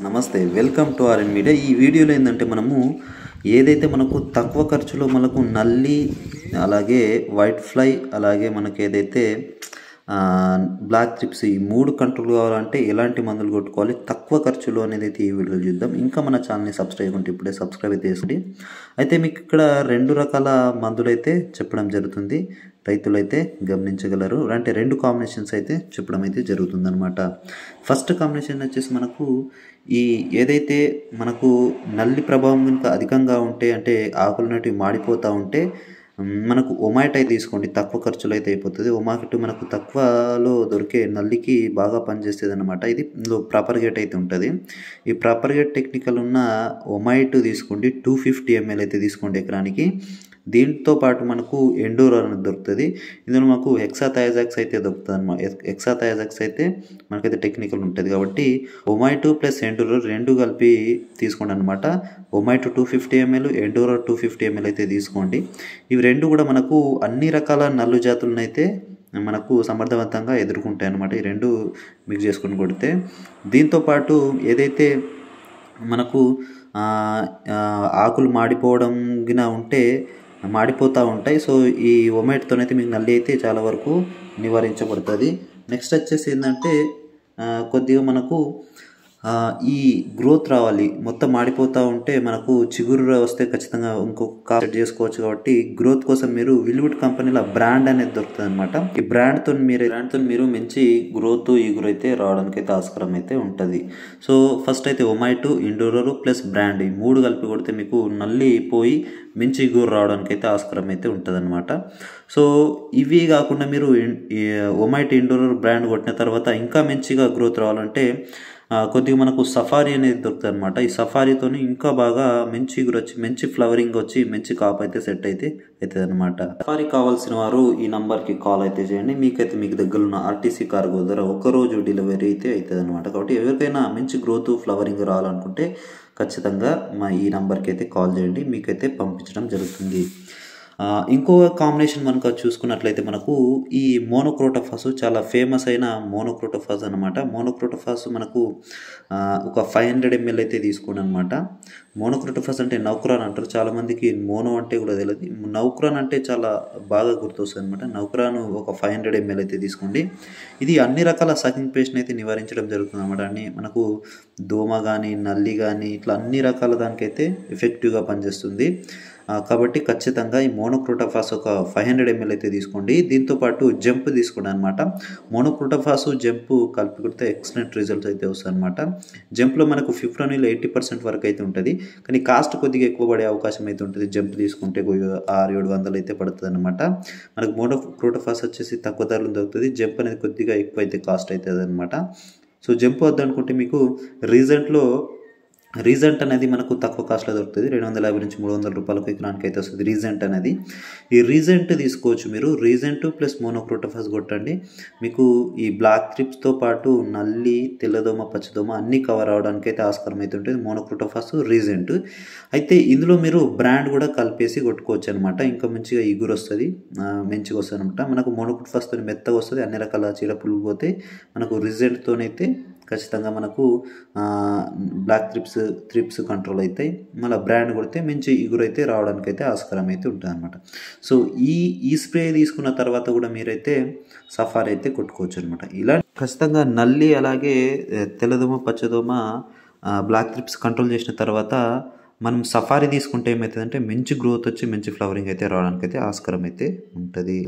నమస్తే welcome to RN media. ఈ వీడియోలో ఏంటంటే మనము ఏదైతే మనకు తక్కువ ఖర్చులో మనకు నల్లి అలాగే వైట్ ఫ్లై అలాగే మనకి ఏదైతే బ్లాక్ థ్రిప్స్ ఈ మూడు కంట్రోల్ కావాలంటే ఎలాంటి మందులు కొట్టుకోవాలి తక్కువ ఖర్చులో అనేది అయితే ఈ వీడియోలో చూద్దాం. ఇంకా మన ఛానల్ని సబ్స్క్రైబ్ ఉంటే ఇప్పుడే సబ్స్క్రైబ్ అయితే చేసుకోండి. అయితే మీకు ఇక్కడ రెండు రకాల మందులు అయితే చెప్పడం జరుగుతుంది, రైతులు అయితే గమనించగలరు. అంటే రెండు కాంబినేషన్స్ అయితే చెప్పడం అయితే జరుగుతుంది అనమాట. ఫస్ట్ కాంబినేషన్ వచ్చేసి మనకు ఈ ఏదైతే మనకు నల్లి ప్రభావం కనుక అధికంగా ఉంటే అంటే ఆకులు అనేటివి మాడిపోతూ ఉంటే మనకు ఒమైట్ అయితే తీసుకోండి, తక్కువ ఖర్చులో అయితే అయిపోతుంది. ఒమైట్ మనకు తక్కువలో దొరికే నల్లికి బాగా పనిచేస్తుంది అనమాట. ఇది ఇందులో ప్రాపర్ గేట్ అయితే ఉంటుంది. ఈ ప్రాపర్ గేట్ టెక్నికల్ ఉన్న ఒమైట్ తీసుకోండి, 250 ml అయితే తీసుకోండి ఎకరానికి. దీంతో పాటు మనకు ఎండోరర్ అనేది దొరుకుతుంది. ఇందులో మనకు హెక్సాథయాజాక్స్ అయితే దొరుకుతుంది అనమాట. హెక్సాథయాజాక్స్ అయితే మనకైతే టెక్నికల్ ఉంటుంది కాబట్టి ఒమైట్ ప్లస్ ఎండోరర్ రెండు కలిపి తీసుకోండి అనమాట. ఒమైట్ 250 ml, ఎండోరర్ 250 ml అయితే తీసుకోండి. ఇవి రెండు కూడా మనకు అన్ని రకాల నల్లు జాతులను అయితే మనకు సమర్థవంతంగా ఎదుర్కొంటాయి అన్నమాట. ఈ రెండు మిక్స్ చేసుకుని కొడితే దీంతోపాటు ఏదైతే మనకు ఆకులు మాడిపోవడం గిన ఉంటే మాడిపోతూ ఉంటాయి. సో ఈ ఒమైట్తోనైతే మీకు నల్లి అయితే చాలా వరకు నివారించబడుతుంది. నెక్స్ట్ వచ్చేసి ఏంటంటే కొద్దిగా మనకు ఈ గ్రోత్ రావాలి. మొత్తం మాడిపోతూ ఉంటే మనకు చిగురు వస్తే ఖచ్చితంగా ఇంకొక సెట్ చేసుకోవచ్చు. కాబట్టి గ్రోత్ కోసం మీరు విల్వుడ్ కంపెనీల బ్రాండ్ అనేది దొరుకుతుంది అనమాట. ఈ బ్రాండ్తో మీరు మంచి గ్రోత్ ఈగురు అయితే రావడానికి అయితే ఆస్కారం అయితే ఉంటుంది. సో ఫస్ట్ అయితే ఒమైట్, ఎండోరర్ ప్లస్ బ్రాండ్ ఈ మూడు కలిపి కొడితే మీకు నల్లి పోయి మంచి ఈగురు రావడానికి అయితే ఆస్కారం అయితే ఉంటుంది అనమాట. సో ఇవి కాకుండా మీరు ఒమైట్, ఎండోరర్ బ్రాండ్ కొట్టిన తర్వాత ఇంకా మంచిగా గ్రోత్ రావాలంటే కొద్దిగా మనకు సఫారీ అనేది దొరుకుతుంది అనమాట. ఈ సఫారీతో ఇంకా బాగా మంచి ఇగురు వచ్చి మంచి ఫ్లవరింగ్ వచ్చి మంచి కాపు అయితే సెట్ అయితే అవుతుంది అనమాట. సఫారీ కావాల్సిన వారు ఈ నంబర్కి కాల్ అయితే చేయండి. మీకు దగ్గర ఉన్న ఆర్టీసీ కార్గో ద్వారా ఒకరోజు డెలివరీ అయితే అవుతుంది అనమాట. కాబట్టి ఎవరికైనా మంచి గ్రోత్ ఫ్లవరింగ్ రావాలనుకుంటే ఖచ్చితంగా ఈ నంబర్కి అయితే కాల్ చేయండి, మీకైతే పంపించడం జరుగుతుంది. ఇంకో కాంబినేషన్ మనకు చూసుకున్నట్లయితే మనకు ఈ మోనోక్రోటోఫాస్ చాలా ఫేమస్ అయిన మోనోక్రోటోఫాస్ అనమాట. మోనోక్రోటోఫాస్ మనకు ఒక 500 ml అయితే తీసుకోండి అనమాట. మోనోక్రోటోఫాస్ అంటే నౌక్రాన్ అంటారు, చాలామందికి మోనో అంటే కూడా తెలియదు. నౌక్రాన్ అంటే చాలా బాగా గుర్తొస్తుంది అనమాట. నౌక్రాన్ ఒక 500 ml అయితే తీసుకోండి. ఇది అన్ని రకాల సకింగ్ పేస్ట్ని అయితే నివారించడం జరుగుతుంది అనమాట. అన్ని మనకు దోమ కానీ నల్లి కానీ ఇట్లా అన్ని రకాల దానికైతే ఎఫెక్టివ్గా పనిచేస్తుంది. కాబట్టి ఖచ్చితంగా ఈ మోనోక్రోటోఫాస్ ఒక 500 ml అయితే తీసుకోండి. దీంతోపాటు జంప్ తీసుకోండి అనమాట. మోనోక్రోటోఫాస్ జంప్ కలిపి కొడితే ఎక్సలెంట్ రిజల్ట్స్ అయితే వస్తాయి అనమాట. జంప్లో మనకు ఫిప్రోనిల్ 80% వరకు అయితే ఉంటుంది, కానీ కాస్ట్ కొద్దిగా ఎక్కువ పడే అవకాశం అయితే ఉంటుంది. జంప్ తీసుకుంటే 600-700 అయితే పడుతుంది అనమాట. మనకు మోనోక్రోటోఫాస్ వచ్చేసి తక్కువ ధరలు దొరుకుతుంది, జంప్ అనేది కొద్దిగా ఎక్కువ అయితే కాస్ట్ అవుతుంది అనమాట. సో జంప్ వద్దనుకుంటే మీకు రీజెంట్ అనేది మనకు తక్కువ కాస్ట్లో దొరుకుతుంది. 250 నుంచి 300 రూపాయలకు ఎకరానికి అయితే వస్తుంది రీజెంట్ అనేది. ఈ రీజెంట్ తీసుకోవచ్చు మీరు. రీజెంట్ ప్లస్ మోనోక్రోటోఫాస్ కొట్టండి, మీకు ఈ బ్లాక్ థ్రిప్స్తో పాటు నల్లి, తెల్లదోమ, పచ్చదోమ అన్నీ కవర్ అవడానికి అయితే ఆస్కారం అయితే ఉంటుంది. మోనోక్రోటోఫాస్, రీజెంట్ అయితే ఇందులో మీరు బ్రాండ్ కూడా కలిపేసి కొట్టుకోవచ్చు అనమాట. ఇంకా మంచిగా ఇగురు వస్తుంది, మంచిగా వస్తుంది అనమాట. మనకు మోనోక్రోటోఫాస్తో మెత్తగా వస్తుంది, అన్ని రకాల చీడపుళ్ళు పోతే. మనకు రీజెంట్తోనైతే ఖచ్చితంగా మనకు బ్లాక్ థ్రిప్స్ కంట్రోల్ అవుతాయి. మళ్ళీ బ్రాండ్ కొడితే మంచి ఇగురు అయితే రావడానికి అయితే ఆస్కారం అయితే ఉంటుంది అనమాట. సో ఈ స్ప్రే తీసుకున్న తర్వాత కూడా మీరైతే సఫారీ అయితే కొట్టుకోవచ్చు అనమాట. ఇలా ఖచ్చితంగా నల్లి అలాగే తెల్లదోమ, పచ్చదోమ, బ్లాక్ థ్రిప్స్ కంట్రోల్ చేసిన తర్వాత మనం సఫారీ తీసుకుంటే ఏమవుతుందంటే మంచి గ్రోత్ వచ్చి మంచి ఫ్లవరింగ్ అయితే రావడానికి అయితే ఆస్కారం అయితే ఉంటుంది.